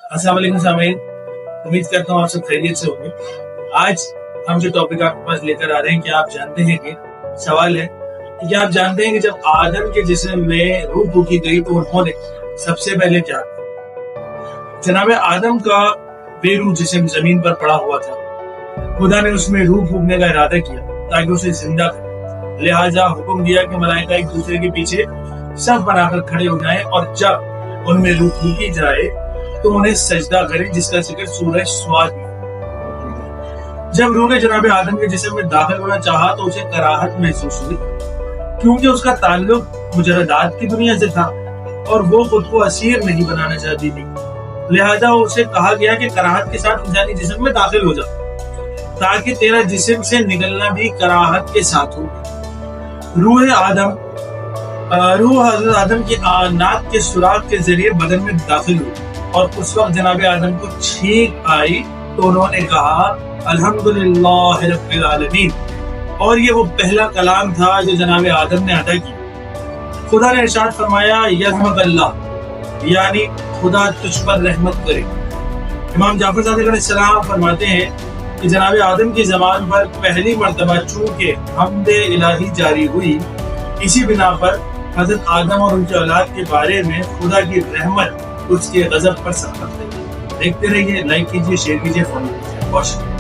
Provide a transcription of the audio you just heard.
अस्सलाम वालेकुम सामीन, उम्मीद करता हूँ आप सब खैरियत से होंगे। आज हम जो टॉपिक आपके पास लेकर आ रहे हैं, क्या आप जानते हैं कि सवाल है कि क्या आप जानते हैं कि जब आदम के जिस्म में रूह फूकी गई तो उन्होंने सबसे पहले क्या किया? जनाब आदम का बेरूह जिस्म जमीन पर पड़ा हुआ था। खुदा ने उसमें रूह फूकने का इरादा किया ताकि उसे जिंदा करे। लिहाजा हुक्म दिया कि मलाइका एक दूसरे के पीछे सब बनाकर खड़े हो जाएं और जब उनमें रूह फूकी जाए तो उन्हें सजदा करें, जिसका जिक्र सूरह स्वाद में। जब रूह ने जनाब आदम के जिस्म में दाखिल होना चाहा तो उसे कराहत महसूस हुई, क्योंकि उसका ताल्लुक मुजर्रदात की दुनिया से था और वो खुद को असीर नहीं बनाना चाहती थी। लिहाजा उसे कहा गया कि कराहत के साथ इंसानी जिस्म में दाखिल हो जा, ताकि तेरा जिस्म से निकलना भी कराहत के साथ हो। रूह हज़रत आदम की नाक के सुराख के जरिए बदन में दाखिल हुई और उस वक्त जनाब आदम को छींक आई तो उन्होंने कहा अल्हम्दुलिल्लाह रब्बिल आलमीन, और ये वो पहला कलाम था जो जनाब आदम ने अदा किया। खुदा ने इरशाद फरमाया यरहमुकल्लाह, यानी खुदा तुझ पर रहमत करे। इमाम जाफर सादिक अलैहिस्सलाम फरमाते हैं कि जनाब आदम की ज़बान पर पहली मर्तबा चूंकि हम्दे इलाही जारी हुई, इसी बिना पर हज़रत आदम और उनके औलाद के बारे में खुदा की रहमत उसके गजब पर सख्त है। देखते रहिए, लाइक कीजिए, शेयर कीजिए, फॉलो कीजिए।